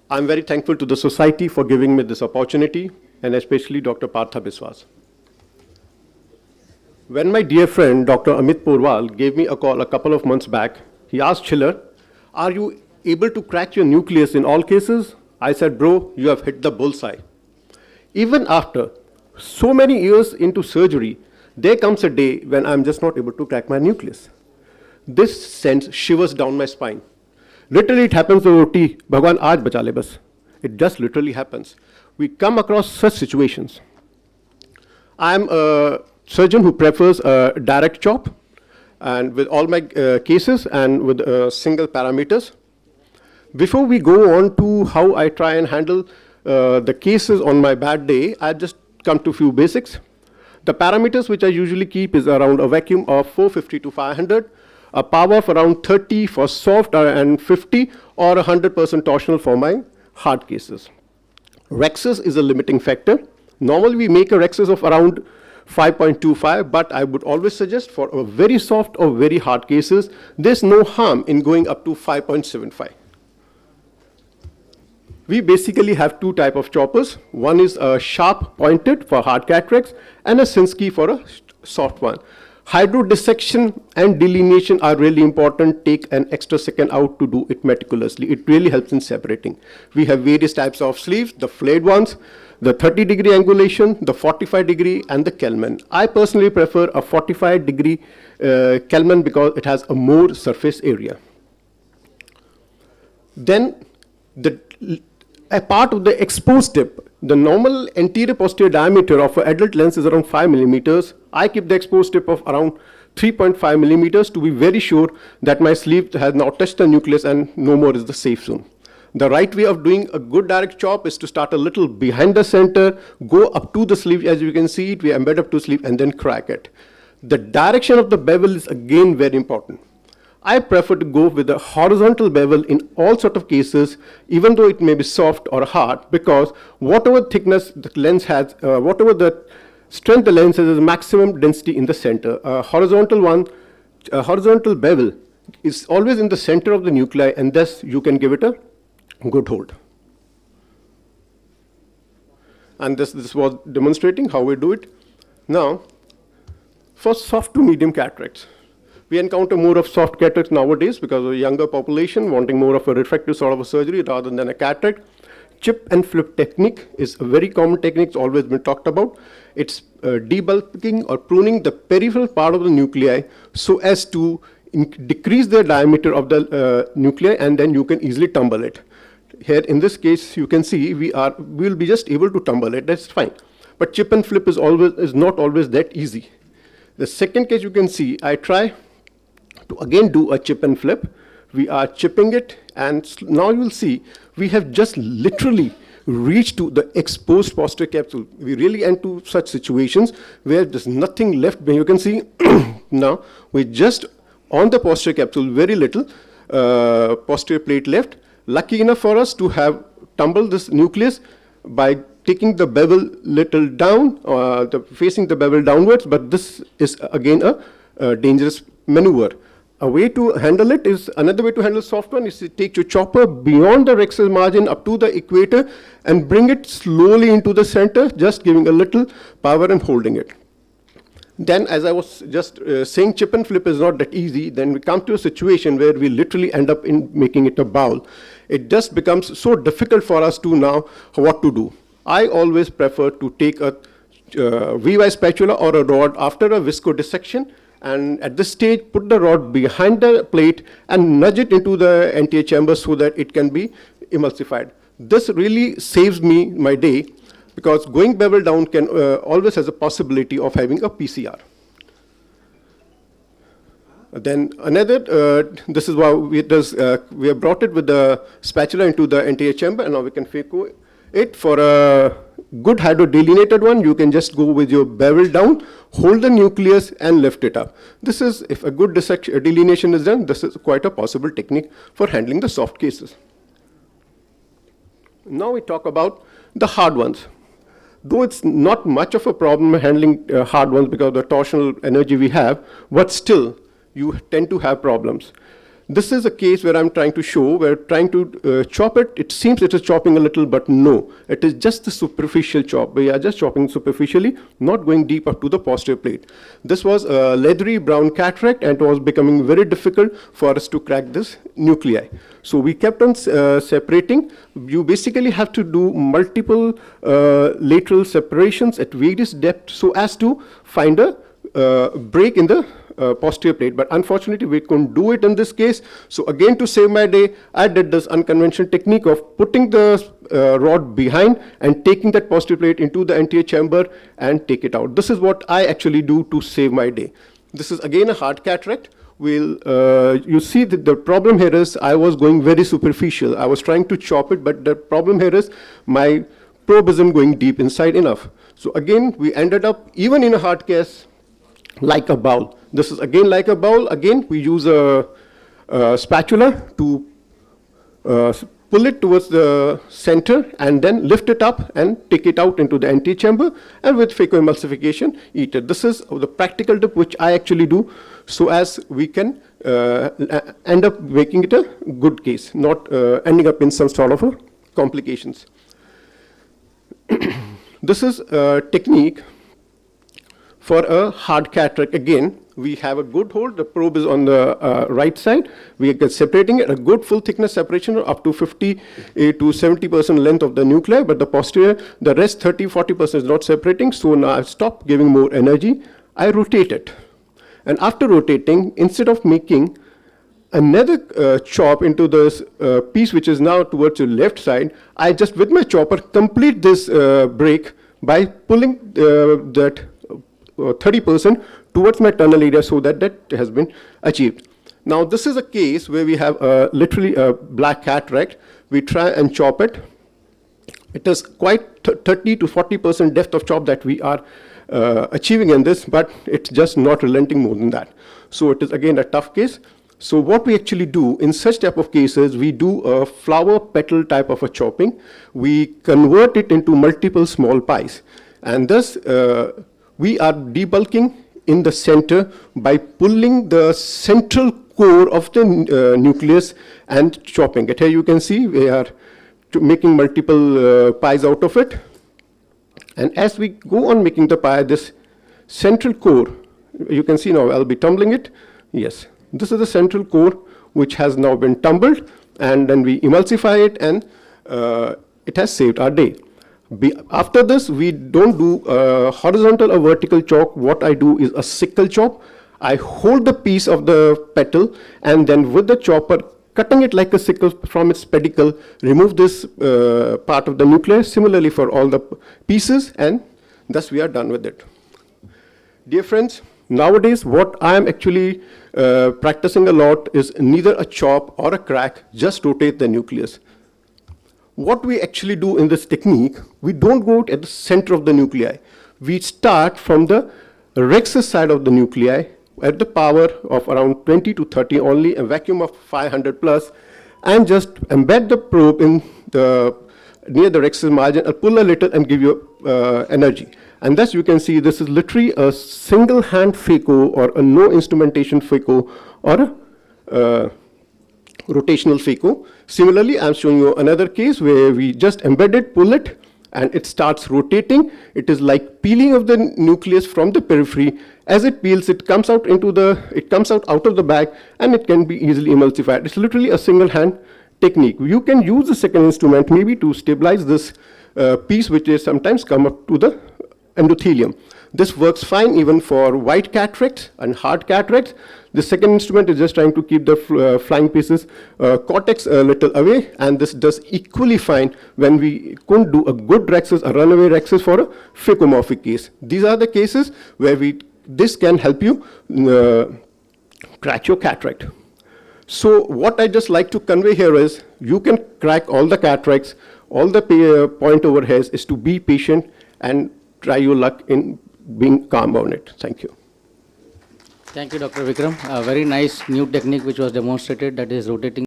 I'm very thankful to the society for giving me this opportunity, and especially Dr. Partha Biswas. When my dear friend, Dr. Amit Porwal, gave me a call a couple of months back, he asked Schiller, "Are you able to crack your nucleus in all cases?" I said, "Bro, you have hit the bullseye." Even after so many years into surgery, there comes a day when I'm just not able to crack my nucleus. This sends shivers down my spine. Literally, it happens to Roti, Bhagwan aaj bacha le bas. It just literally happens. We come across such situations. I'm a surgeon who prefers a direct chop, and with all my cases and with single parameters. Before we go on to how I try and handle the cases on my bad day, I just come to a few basics. The parameters which I usually keep is around a vacuum of 450 to 500, a power of around 30 for soft and 50 or 100% torsional for my hard cases. Rhexis is a limiting factor. Normally we make a Rhexis of around 5.25, but I would always suggest for a very soft or very hard cases, there's no harm in going up to 5.75. We basically have two types of choppers. One is a sharp pointed for hard cataracts and a Singh's for a soft one. Hydrodissection and delineation are really important. Take an extra second out to do it meticulously. It really helps in separating. We have various types of sleeves, the flayed ones, the 30-degree angulation, the 45-degree, and the Kelman. I personally prefer a 45-degree Kelman because it has a more surface area. Then a part of the exposed tip, the normal anterior posterior diameter of an adult lens is around 5 millimeters. I keep the exposed tip of around 3.5 millimeters to be very sure that my sleeve has now touched the nucleus and no more is the safe zone. The right way of doing a good direct chop is to start a little behind the center, go up to the sleeve, as you can see it, we embed up to sleeve and then crack it. The direction of the bevel is again very important. I prefer to go with a horizontal bevel in all sort of cases, even though it may be soft or hard, because whatever thickness the lens has, whatever the strength the lens has, is maximum density in the center. A horizontal bevel is always in the center of the nuclei, and thus you can give it a good hold. And this was demonstrating how we do it. Now, for soft to medium cataracts, we encounter more of soft cataracts nowadays because of a younger population wanting more of a refractive sort of a surgery rather than a cataract. Chip and flip technique is a very common technique. It's always been talked about. It's debulking or pruning the peripheral part of the nuclei so as to decrease the diameter of the nuclei, and then you can easily tumble it. Here in this case, you can see we will be just able to tumble it. That's fine. But chip and flip is not always that easy. The second case you can see, I try to again do a chip and flip. We are chipping it, and now you will see we have just literally reached to the exposed posterior capsule. We really enter such situations where there's nothing left. You can see now we just on the posterior capsule, very little posterior plate left. Lucky enough for us to have tumbled this nucleus by taking the bevel little down, facing the bevel downwards, but this is again a dangerous maneuver. A way to handle it is, another way to handle soft one is to take your chopper beyond the Rhexis margin up to the equator and bring it slowly into the center, just giving a little power and holding it. Then, as I was just saying, chip and flip is not that easy. Then we come to a situation where we literally end up in making it a bowl. It just becomes so difficult for us to know what to do. I always prefer to take a VIR spatula or a rod after a visco dissection, and at this stage put the rod behind the plate and nudge it into the anterior chamber so that it can be emulsified. This really saves me my day, because going bevel down can always has a possibility of having a PCR. Then another, this is why we have brought it with the spatula into the anterior chamber, and now we can phaco it. For a good hydrodelineated one, you can just go with your bevel down, hold the nucleus and lift it up. This is, if a good delineation is done, this is quite a possible technique for handling the soft cases. Now we talk about the hard ones. Though it's not much of a problem handling hard ones because of the torsional energy we have, but still you tend to have problems. This is a case where I'm trying to show, we're trying to chop it. It seems it is chopping a little, but no. It is just the superficial chop. We are just chopping superficially, not going deep up to the posterior plate. This was a leathery brown cataract, and it was becoming very difficult for us to crack this nuclei. So we kept on separating. You basically have to do multiple lateral separations at various depths so as to find a break in the posterior plate, but unfortunately we couldn't do it in this case. So again, to save my day, I did this unconventional technique of putting the rod behind and taking that posterior plate into the anterior chamber and take it out. This is what I actually do to save my day. This is again a hard cataract. You see that the problem here is I was going very superficial. I was trying to chop it, but the problem here is my probe isn't going deep inside enough. So again, we ended up, even in a hard case, like a bowl. This is again like a bowl. Again, we use a spatula to pull it towards the center and then lift it up and take it out into the anterior chamber, and with phacoemulsification, eat it. This is the practical tip which I actually do so as we can end up making it a good case, not ending up in some sort of complications. This is a technique for a hard cataract. Again, we have a good hold. The probe is on the right side. We are separating it, a good full thickness separation up to 50 to 70% length of the nuclei, but the posterior, the rest 30-40% is not separating. So now I've stopped giving more energy. I rotate it. And after rotating, instead of making another chop into this piece which is now towards the left side, I just with my chopper complete this break by pulling that 30% towards my tunnel area, so that that has been achieved. Now this is a case where we have literally a black cataract. We try and chop it. It is quite 30 to 40% depth of chop that we are achieving in this, but it's just not relenting more than that. So it is again a tough case. So what we actually do in such type of cases, we do a flower petal type of a chopping. We convert it into multiple small pies, and thus we are debulking in the center by pulling the central core of the nucleus and chopping it. Here you can see we are making multiple pies out of it. And as we go on making the pie, this central core, you can see now I'll be tumbling it. Yes, this is the central core which has now been tumbled, and then we emulsify it, and it has saved our day. After this, we don't do horizontal or vertical chop. What I do is a sickle chop. I hold the piece of the petal, and then with the chopper, cutting it like a sickle from its pedicle, remove this part of the nucleus. Similarly for all the pieces, and thus we are done with it. Dear friends, nowadays what I am actually practicing a lot is neither a chop or a crack, just rotate the nucleus. What we actually do in this technique, we don't go at the center of the nuclei. We start from the rexus side of the nuclei at the power of around 20 to 30, only a vacuum of 500 plus, and just embed the probe in near the rexus margin, and pull a little and give you energy. And thus you can see this is literally a single hand phaco, or a no instrumentation phaco, or a rotational phaco. Similarly, I'm showing you another case where we just embed it, pull it, and it starts rotating. It is like peeling of the nucleus from the periphery. As it peels, it comes out out of the bag, and it can be easily emulsified. It's literally a single hand technique. You can use the second instrument maybe to stabilize this piece, which is sometimes come up to the endothelium. This works fine even for white cataracts and hard cataracts. The second instrument is just trying to keep the flying pieces cortex a little away, and this does equally fine when we couldn't do a good rexus, a runaway rexus for a phacomorphic case. These are the cases where this can help you crack your cataract. So what I just like to convey here is you can crack all the cataracts. All the point over here is to be patient and try your luck in being calm on it. Thank you. Thank you, Dr. Vikram. A very nice new technique which was demonstrated, that is rotating